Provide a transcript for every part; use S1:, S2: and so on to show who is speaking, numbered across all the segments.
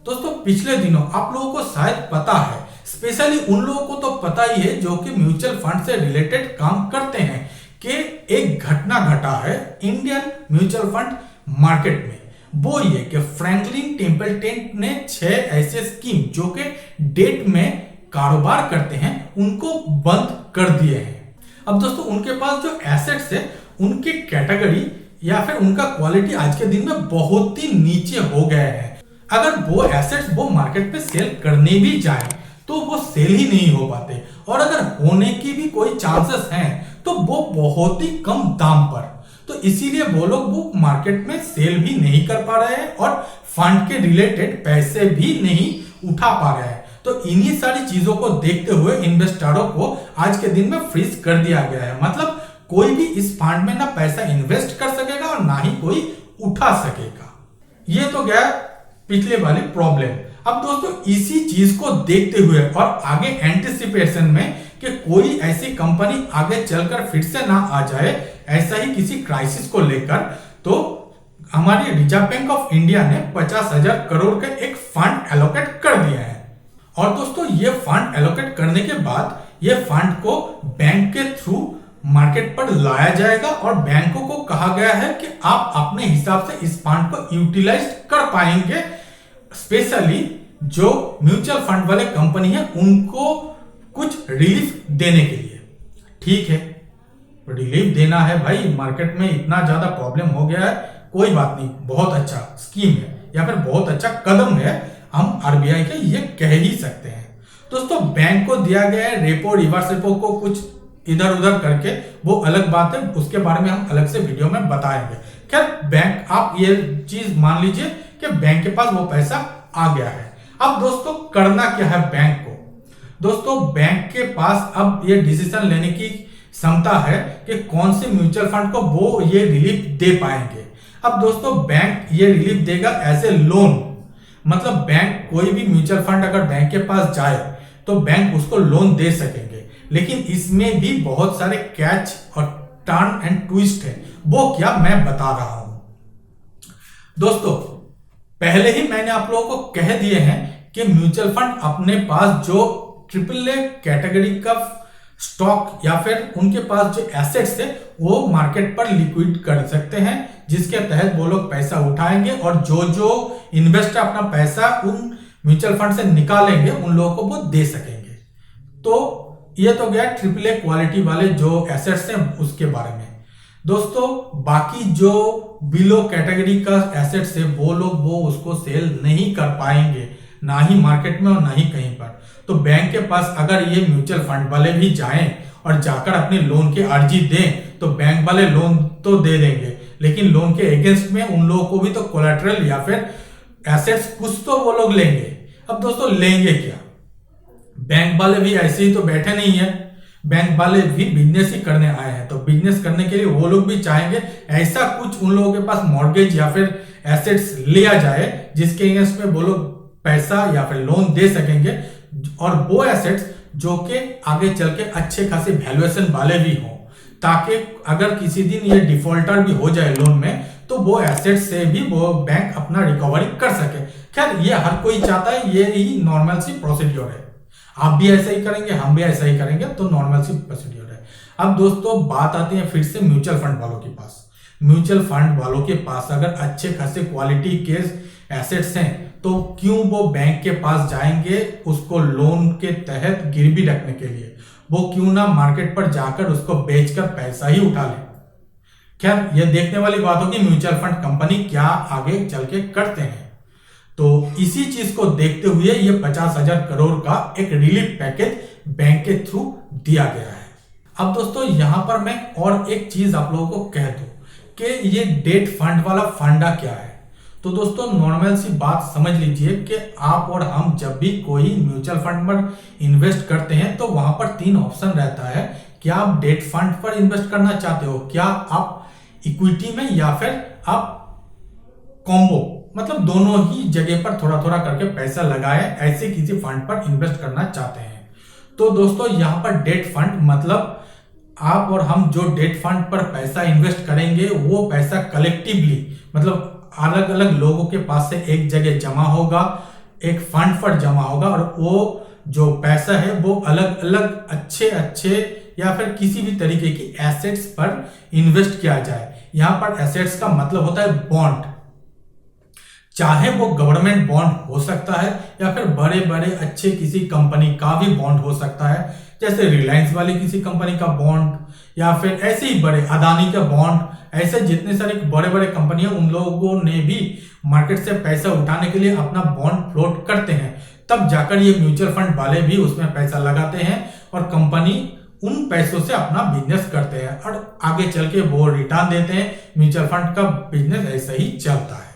S1: दोस्तों पिछले दिनों आप लोगों को शायद पता है, स्पेशली उन लोगों को तो पता ही है जो कि म्यूचुअल फंड से रिलेटेड काम करते हैं, कि एक घटना घटा है इंडियन म्यूचुअल फंड मार्केट में। वो ये कि फ्रैंकलिन टेम्पल्टन ने 6 ऐसे स्कीम जो कि डेट में कारोबार करते हैं उनको बंद कर दिए हैं। अब दोस्तों उनके पास जो एसेट्स है उनकी कैटेगरी या फिर उनका क्वालिटी आज के दिन में बहुत ही नीचे हो गया है। अगर वो एसेट्स वो मार्केट पे सेल करने भी जाए तो वो सेल ही नहीं हो पाते, और अगर होने की भी कोई चांसेस हैं तो वो बहुत ही कम दाम पर। तो इसीलिए वो लोग वो मार्केट में सेल भी नहीं कर पा रहे हैं और फंड के रिलेटेड पैसे भी नहीं उठा पा रहे हैं। तो इन्हीं सारी चीजों को देखते हुए इन्वेस्टरों को आज के दिन में फ्रीज कर दिया गया है। मतलब कोई भी इस फंड में ना पैसा इन्वेस्ट कर सकेगा और ना ही कोई उठा सकेगा। ये तो गया पिछले वाली प्रॉब्लम। अब दोस्तों इसी चीज को देखते हुए और आगे एंटिसिपेशन में कि कोई ऐसी कंपनी आगे चलकर फिर से ना आ जाए ऐसा ही किसी क्राइसिस को लेकर, तो हमारी रिजर्व बैंक ऑफ इंडिया ने 50,000 करोड़ का एक फंड एलोकेट कर दिया है। और दोस्तों ये फंड एलोकेट करने के बाद ये फंड को बैंक के थ्रू मार्केट पर लाया जाएगा और बैंकों को कहा गया है कि आप अपने हिसाब से इस फंड को यूटिलाइज कर पाएंगे। स्पेशली जो म्यूचुअल फंड वाले कंपनी है उनको कुछ रिलीफ देने के लिए। ठीक है, रिलीफ देना है भाई, मार्केट में इतना ज्यादा प्रॉब्लम हो गया है, कोई बात नहीं, बहुत अच्छा स्कीम है या फिर बहुत अच्छा कदम है, हम आरबीआई के ये कह ही सकते हैं। दोस्तों बैंक को दिया गया है रेपो रिवर्स रेपो को कुछ इधर उधर करके, वो अलग बात है, उसके बारे में हम अलग से वीडियो में बताएंगे। खैर बैंक, आप ये चीज मान लीजिए कि बैंक के पास वो पैसा आ गया है। अब दोस्तों करना क्या है बैंक को? दोस्तों बैंक के पास अब ये डिसीजन लेने की क्षमता है कि कौन से म्यूचुअल फंड को वो ये रिलीफ दे पाएंगे। अब दोस्तों बैंक ये रिलीफ देगा एज ए लोन, मतलब बैंक कोई भी म्यूचुअल फंड अगर बैंक के पास जाए तो बैंक उसको लोन दे सकेंगे। लेकिन इसमें भी बहुत सारे कैच और टर्न एंड ट्विस्ट है, वो क्या मैं बता रहा हूं। दोस्तों पहले ही मैंने आप लोगों को कह दिए हैं कि म्यूचुअल फंड अपने पास जो ट्रिपल ए कैटेगरी का स्टॉक या फिर उनके पास जो एसेट्स है वो मार्केट पर लिक्विड कर सकते हैं, जिसके तहत वो लोग पैसा उठाएंगे और जो इन्वेस्टर अपना पैसा उन म्यूचुअल फंड से निकालेंगे उन लोगों को वो दे सकेंगे। तो ये तो गया ट्रिपल ए क्वालिटी वाले जो एसेट्स हैं उसके बारे में। दोस्तों बाकी जो बिलो कैटेगरी का एसेट्स है वो लोग वो उसको सेल नहीं कर पाएंगे, ना ही मार्केट में और ना ही कहीं पर। तो बैंक के पास अगर ये म्यूचुअल फंड वाले भी जाएं और जाकर अपने लोन की अर्जी दें तो बैंक वाले लोन तो दे देंगे, लेकिन लोन के अगेंस्ट में उन लोगों को भी तो कोलैटरल या फिर एसेट्स कुछ तो वो लोग लेंगे। अब दोस्तों लेंगे क्या? बैंक वाले भी ऐसे ही तो बैठे नहीं है, बैंक वाले भी बिजनेस ही करने आए हैं। तो बिजनेस करने के लिए वो लोग भी चाहेंगे ऐसा कुछ उन लोगों के पास मॉर्गेज या फिर एसेट्स लिया जाए जिसके अगेंस्ट में वो लोग पैसा या फिर लोन दे सकेंगे, और वो एसेट्स जो कि आगे चल के अच्छे खासे वैल्यूएशन वाले भी हों, ताकि अगर किसी दिन ये डिफॉल्टर भी हो जाए लोन में तो वो एसेट से भी वो बैंक अपना रिकवरी कर सके। खैर ये हर कोई चाहता है, ये ही नॉर्मल सी प्रोसीड्योर है। आप भी ऐसा ही करेंगे, हम भी ऐसा ही करेंगे, तो नॉर्मल सी प्रोसीड्योर है। अब दोस्तों बात आती है फिर से म्यूचुअल फंड वालों के पास। म्यूचुअल फंड वालों के पास अगर अच्छे खासे क्वालिटी के एसेट्स हैं तो क्यों वो बैंक के पास जाएंगे उसको लोन के तहत गिरवी रखने के लिए? वो क्यों ना मार्केट पर जाकर उसको बेचकर पैसा ही उठा ले? खैर ये देखने वाली बात होगी म्यूचुअल फंड कंपनी क्या आगे चल के करते हैं। तो इसी चीज को देखते हुए ये 50,000 करोड़ का एक रिलीफ पैकेज बैंक के थ्रू दिया गया है। अब दोस्तों यहां पर मैं और एक चीज आप लोगों को कह दूं कि ये डेट फंड वाला फंडा क्या है। तो दोस्तों नॉर्मल सी बात समझ लीजिए कि आप और हम जब भी कोई म्यूचुअल फंड पर इन्वेस्ट करते हैं तो वहां पर 3 ऑप्शन रहता है। क्या आप डेट फंड पर इन्वेस्ट करना चाहते हो, क्या आप इक्विटी में, या फिर आप कॉम्बो, मतलब दोनों ही जगह पर थोड़ा थोड़ा करके पैसा लगाए ऐसे किसी फंड पर इन्वेस्ट करना चाहते हैं। तो दोस्तों यहां पर डेट फंड मतलब आप और हम जो डेट फंड पर पैसा इन्वेस्ट करेंगे वो पैसा कलेक्टिवली मतलब अलग अलग लोगों के पास से एक जगह जमा होगा, एक फंड पर जमा होगा और वो जो पैसा है वो अलग अलग अच्छे अच्छे या फिर किसी भी तरीके की एसेट्स पर इन्वेस्ट किया जाए। यहां पर एसेट्स का मतलब होता है बॉन्ड, चाहे वो गवर्नमेंट बॉन्ड हो सकता है या फिर बड़े बड़े अच्छे किसी कंपनी का भी बॉन्ड हो सकता है, जैसे रिलायंस वाली किसी कंपनी का बॉन्ड या फिर ऐसे ही बड़े अदानी का बॉन्ड। ऐसे जितने सारे बड़े बड़े कंपनियां, उन लोगों ने भी मार्केट से पैसा उठाने के लिए अपना बॉन्ड फ्लोट करते हैं, तब जाकर ये म्यूचुअल फंड वाले भी उसमें पैसा लगाते हैं और कंपनी उन पैसों से अपना बिजनेस करते हैं और आगे चल के वो रिटर्न देते हैं। म्यूचुअल फंड का बिजनेस ऐसा ही चलता है।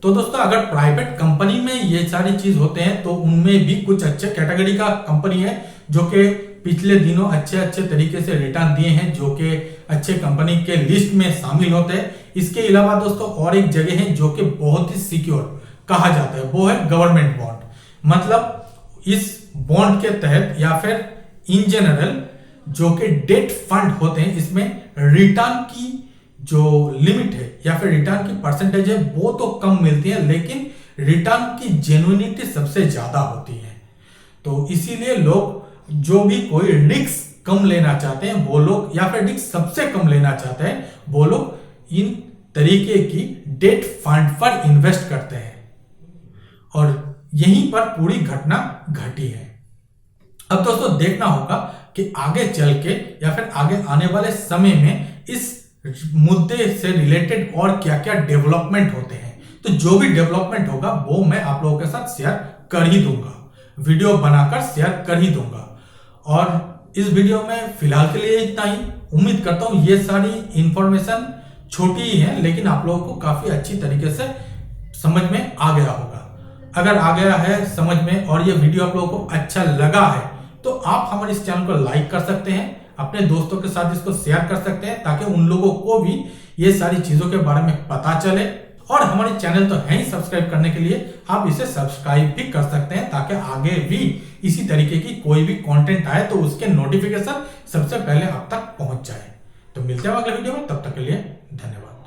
S1: तो दोस्तों, अगर प्राइवेट कंपनी में ये सारी चीज होते हैं तो उनमें भी कुछ अच्छे कैटेगरी का कंपनी है जो कि पिछले दिनों अच्छे अच्छे तरीके से रिटर्न दिए हैं, जो कि अच्छे कंपनी के लिस्ट में शामिल होते हैं। इसके अलावा दोस्तों और एक जगह है जो कि बहुत ही सिक्योर कहा जाता है, वो है गवर्नमेंट बॉन्ड। मतलब इस बॉन्ड के तहत या फिर इन जनरल जो कि डेट फंड होते हैं, इसमें रिटर्न की जो लिमिट है या फिर रिटर्न की परसेंटेज है वो तो कम मिलती है, लेकिन रिटर्न की जेन्युइनिटी सबसे ज्यादा होती है। तो इसीलिए लोग जो भी कोई रिस्क कम लेना चाहते हैं वो लोग, या फिर रिस्क सबसे कम लेना चाहते हैं वो लोग इन तरीके की डेट फंड पर इन्वेस्ट करते हैं और यहीं पर पूरी घटना घटी है। अब दोस्तों देखना होगा कि आगे चल के या फिर आगे आने वाले समय में इस मुद्दे से रिलेटेड और क्या क्या डेवलपमेंट होते हैं। तो जो भी डेवलपमेंट होगा वो मैं आप लोगों के साथ शेयर कर ही दूंगा, वीडियो बनाकर शेयर कर ही दूंगा। और इस वीडियो में फिलहाल के लिए इतना ही। उम्मीद करता हूं ये सारी इंफॉर्मेशन छोटी ही है, लेकिन आप लोगों को काफी अच्छी तरीके से समझ में आ गया होगा। अगर आ गया है समझ में और ये वीडियो आप लोगों को अच्छा लगा है तो आप हमारे इस चैनल को लाइक कर सकते हैं, अपने दोस्तों के साथ इसको शेयर कर सकते हैं, ताकि उन लोगों को भी ये सारी चीजों के बारे में पता चले। और हमारे चैनल तो है ही सब्सक्राइब करने के लिए, आप इसे सब्सक्राइब भी कर सकते हैं ताकि आगे भी इसी तरीके की कोई भी कंटेंट आए तो उसके नोटिफिकेशन सबसे पहले आप तक पहुंच जाए। तो मिलते हैं अगले वीडियो में, तब तक के लिए धन्यवाद।